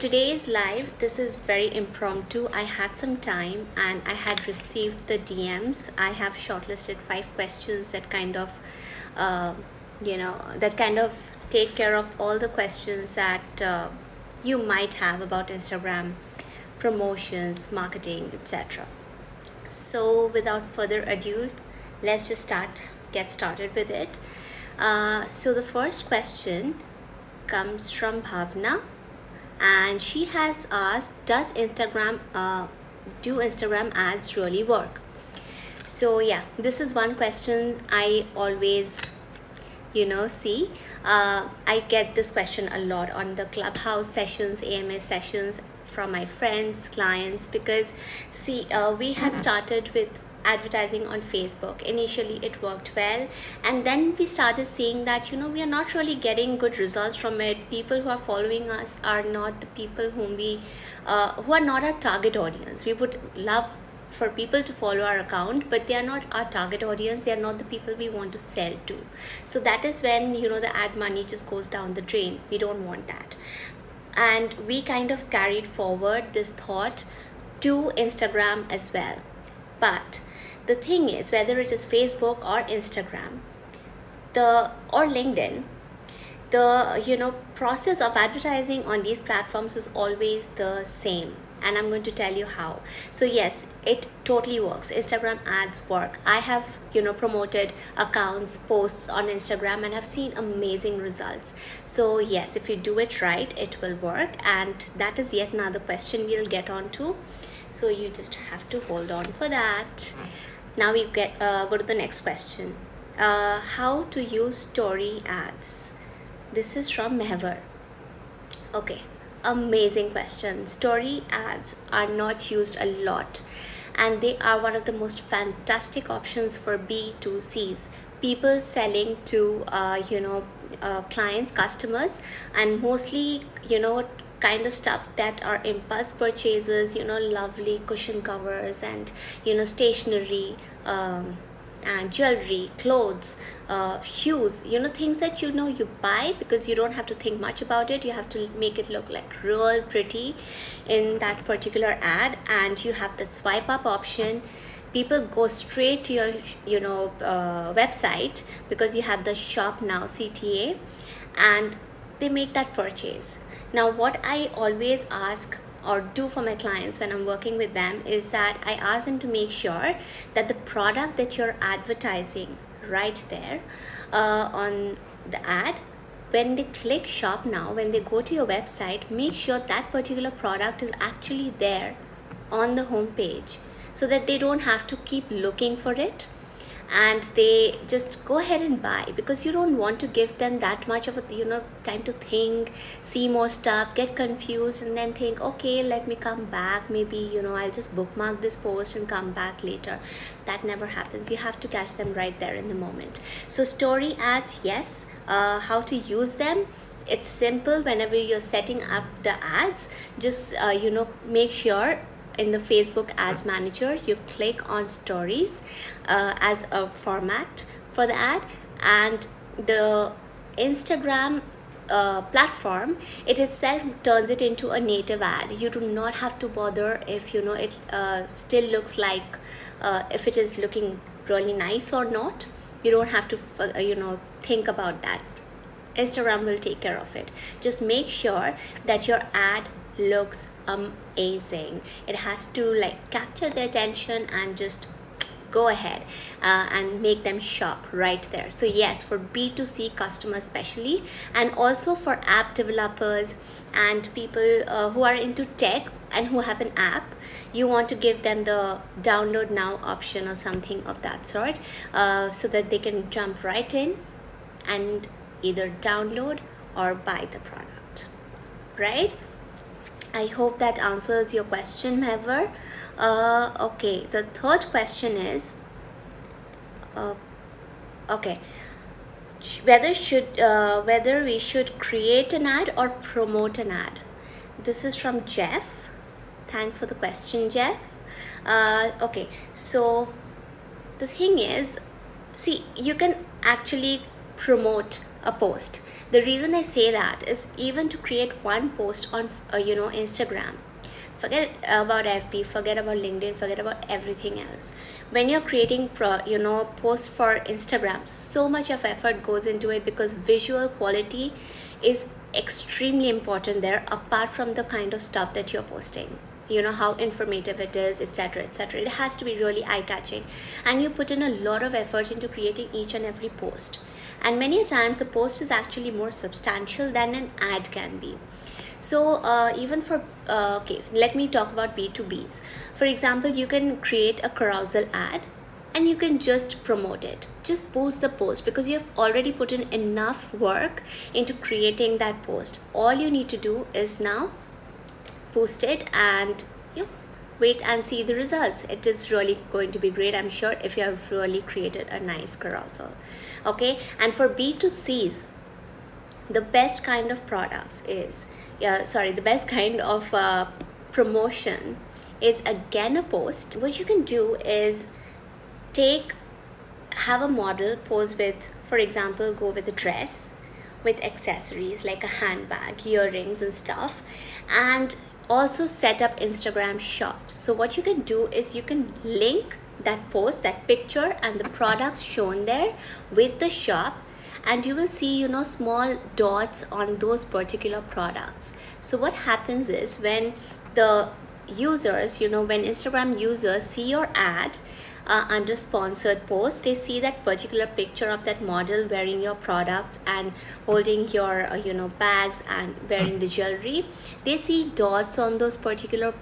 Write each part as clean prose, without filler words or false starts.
today's live, this is very impromptu. I had some time and I had received the DMs. I have shortlisted 5 questions that kind of, that kind of take care of all the questions that you might have about Instagram promotions, marketing, etc. So without further ado, let's just get started with it. So the first question comes from Bhavna, and she has asked, do Instagram ads really work? So yeah, this is one question I always see. I get this question a lot on the Clubhouse sessions, AMA sessions, from my friends, clients, because we had started with advertising on Facebook. Initially it worked well, and then we started seeing that we are not really getting good results from it. People who are following us are not the people who are not our target audience. We would love for people to follow our account, but they are not our target audience. They are not the people we want to sell to. So that is when the ad money just goes down the drain. We don't want that. And we kind of carried forward this thought to Instagram as well. But the thing is, whether it is Facebook or Instagram, or LinkedIn, the process of advertising on these platforms is always the same. And I'm going to tell you how. So yes, it totally works. Instagram ads work. I have promoted accounts, posts on Instagram, and have seen amazing results. So yes, if you do it right, it will work. And that is yet another question we'll get on to. So you just have to hold on for that. Now we go to the next question. How to use story ads? This is from Mehver. Okay. Amazing question. Story ads are not used a lot, and they are one of the most fantastic options for B2Cs, people selling to clients, customers, and mostly kind of stuff that are impulse purchases, lovely cushion covers and stationery, and jewelry, clothes, shoes, things that you buy because you don't have to think much about it. You have to make it look like real pretty in that particular ad, and you have the swipe up option. People go straight to your website because you have the shop now CTA, and they make that purchase. Now what I always ask or do for my clients when I'm working with them is that I ask them to make sure that the product that you're advertising right there on the ad, when they click shop now, when they go to your website, make sure that particular product is actually there on the home page, so that they don't have to keep looking for it, and they just go ahead and buy, because you don't want to give them that much of a time to think, see more stuff, get confused, and then think, okay, let me come back, maybe I'll just bookmark this post and come back later. That never happens. You have to catch them right there in the moment. So story ads, yes. How to use them? It's simple. Whenever you're setting up the ads, just make sure in the Facebook Ads Manager, you click on stories as a format for the ad, and the Instagram platform, it itself turns it into a native ad. You do not have to bother if it still looks like if it is looking really nice or not. You don't have to think about that. Instagram will take care of it. Just make sure that your ad looks amazing. It has to capture their attention and just go ahead and make them shop right there. So yes, for B2C customers especially, and also for app developers and people who are into tech and who have an app, you want to give them the download now option or something of that sort, so that they can jump right in and either download or buy the product, right? I hope that answers your question, Mehver. Okay, the third question is, okay, whether we should create an ad or promote an ad. This is from Jeff. Thanks for the question, Jeff. Okay, so the thing is, see, you can actually promote a post. The reason I say that is even to create one post on Instagram, forget about FB, forget about LinkedIn, forget about everything else. When you're creating posts for Instagram, so much of effort goes into it because visual quality is extremely important there, apart from the kind of stuff that you're posting, how informative it is, etc., etc. It has to be really eye-catching, and you put in a lot of effort into creating each and every post, and many times the post is actually more substantial than an ad can be. So even for okay, let me talk about B2Bs. For example, you can create a carousel ad and you can just promote it. Just post the post because you have already put in enough work into creating that post. All you need to do is now post it and wait and see the results. It is really going to be great, I'm sure, if you have really created a nice carousel. Okay, and for B2Cs, the best kind of products is the best kind of promotion is again a post. What you can do is have a model pose with, for example, go with a dress with accessories like a handbag, earrings and stuff, and also set up Instagram shops. So what you can do is you can link that post, that picture and the products shown there with the shop, and you will see small dots on those particular products. So what happens is when the users, when Instagram users see your ad under sponsored posts, they see that particular picture of that model wearing your products and holding your bags and wearing the jewelry. They see dots on those particular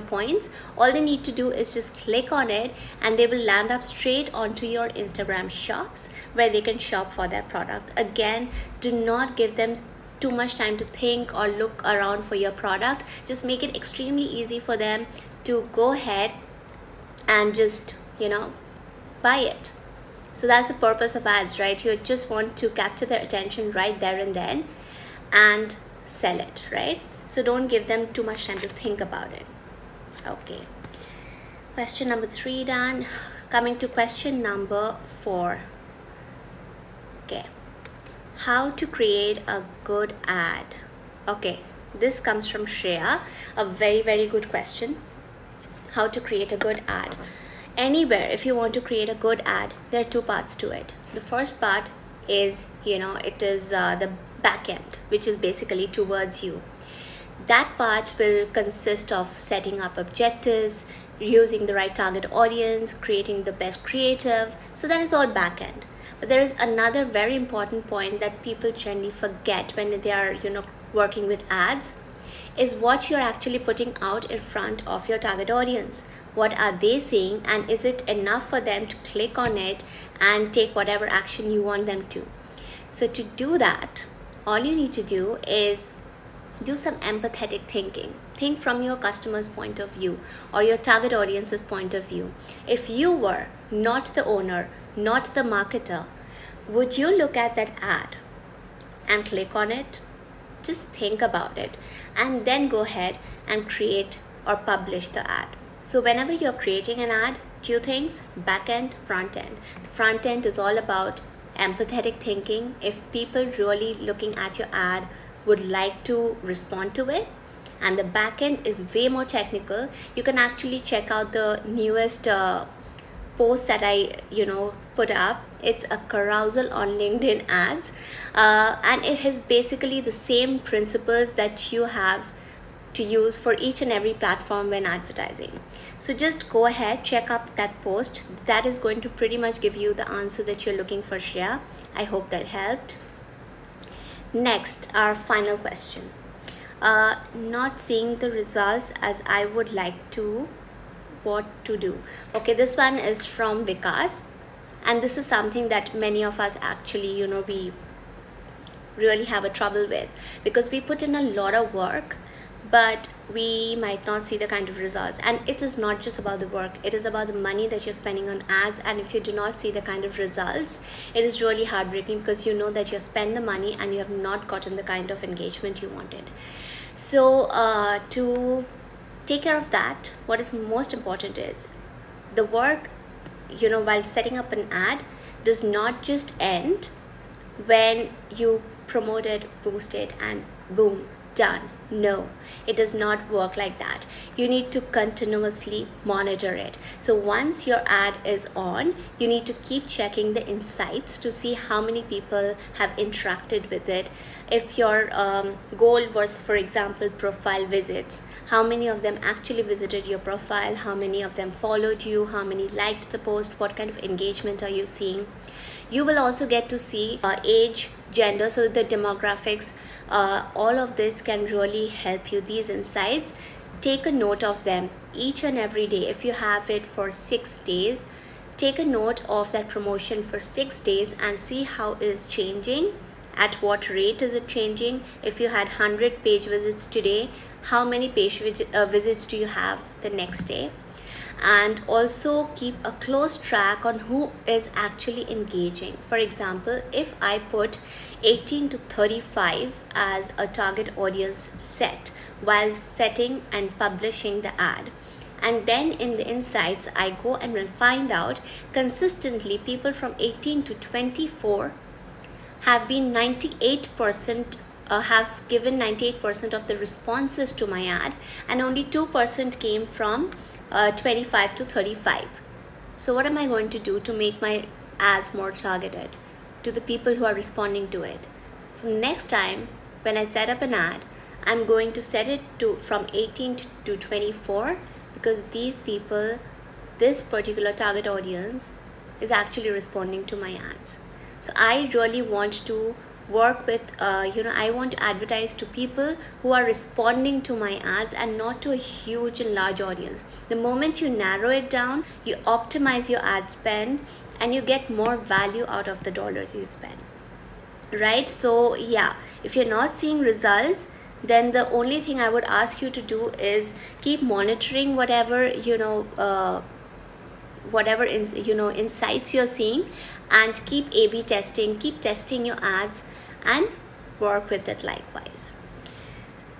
points. All they need to do is just click on it and they will land up straight onto your Instagram shops where they can shop for their product. Again, do not give them too much time to think or look around for your product. Just make it extremely easy for them to go ahead and just buy it. So that's the purpose of ads, right? You just want to capture their attention right there and then and sell it, right? So don't give them too much time to think about it. Okay, question number 3 done. Coming to question number 4. Okay, how to create a good ad. Okay, this comes from Shreya. A very, very good question. How to create a good ad. Anywhere, if you want to create a good ad, there are 2 parts to it. The first part is, it is the back end, which is basically towards you. That part will consist of setting up objectives, using the right target audience, creating the best creative. So that is all back end. But there is another very important point that people generally forget when they are, working with ads, is what you're actually putting out in front of your target audience. What are they seeing, and is it enough for them to click on it and take whatever action you want them to? So to do that, all you need to do is do some empathetic thinking. Think from your customer's point of view or your target audience's point of view. If you were not the owner, not the marketer, would you look at that ad and click on it? Just think about it and then go ahead and create or publish the ad. So whenever you're creating an ad, 2 things: back end, front end. The front end is all about empathetic thinking. If people really looking at your ad would like to respond to it, and the back end is way more technical. You can actually check out the newest post that I put up. It's a carousel on LinkedIn ads, and it has basically the same principles that you have to use for each and every platform when advertising. So just go ahead, check up that post. That is going to pretty much give you the answer that you're looking for, Shreya. I hope that helped. Next, our final question. Not seeing the results as I would like to, what to do? Okay, this one is from Vikas, and this is something that many of us actually we really have a trouble with, because we put in a lot of work but we might not see the kind of results. And it is not just about the work, it is about the money that you're spending on ads. And if you do not see the kind of results, it is really heartbreaking, because you know that you have spent the money and you have not gotten the kind of engagement you wanted. So to take care of that, what is most important is the work, while setting up an ad does not just end when you promote it, boost it, and boom, done. No, it does not work like that. You need to continuously monitor it. So once your ad is on, you need to keep checking the insights to see how many people have interacted with it. If your goal was, for example, profile visits, how many of them actually visited your profile, how many of them followed you, how many liked the post, what kind of engagement are you seeing. You will also get to see age, gender, so the demographics, all of this can really help you. These insights, take a note of them each and every day. If you have it for 6 days, take a note of that promotion for 6 days and see how it is changing, at what rate is it changing. If you had 100 page visits today, how many page visits do you have the next day? And also keep a close track on who is actually engaging. For example, if I put 18 to 35 as a target audience set while setting and publishing the ad, and then in the insights I go and will find out consistently people from 18 to 24 have been 98%, have given 98% of the responses to my ad, and only 2% came from 25 to 35. So what am I going to do to make my ads more targeted to the people who are responding to it? From next time when I set up an ad, I'm going to set it to from 18 to 24, because these people, this particular target audience, is actually responding to my ads. So I really want to work with, I want to advertise to people who are responding to my ads and not to a huge and large audience. The moment you narrow it down, you optimize your ad spend and you get more value out of the dollars you spend, right? So yeah, if you're not seeing results, then the only thing I would ask you to do is keep monitoring whatever insights you're seeing, and keep A/B testing, keep testing your ads and work with it likewise.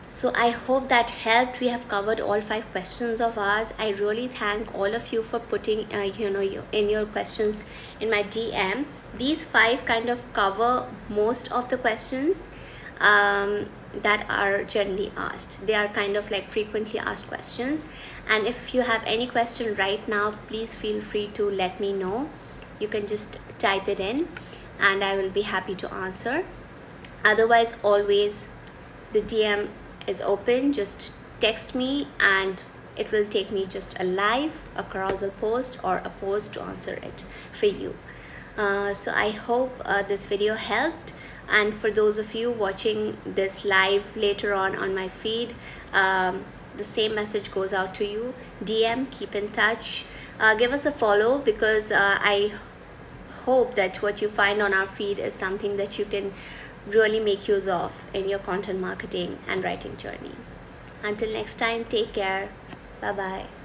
So I hope that helped. We have covered all 5 questions of ours. I really thank all of you for putting in your questions in my DM. These 5 kind of cover most of the questions that are generally asked. They are kind of like frequently asked questions, and if you have any question right now, please feel free to let me know. You can just type it in and I will be happy to answer. Otherwise, always the DM is open. Just text me and it will take me just a live, a carousel post or a post to answer it for you. So I hope this video helped. And for those of you watching this live later on my feed, the same message goes out to you. DM, keep in touch, give us a follow, because I hope that what you find on our feed is something that you can really make use of in your content marketing and writing journey. Until next time, take care. Bye bye.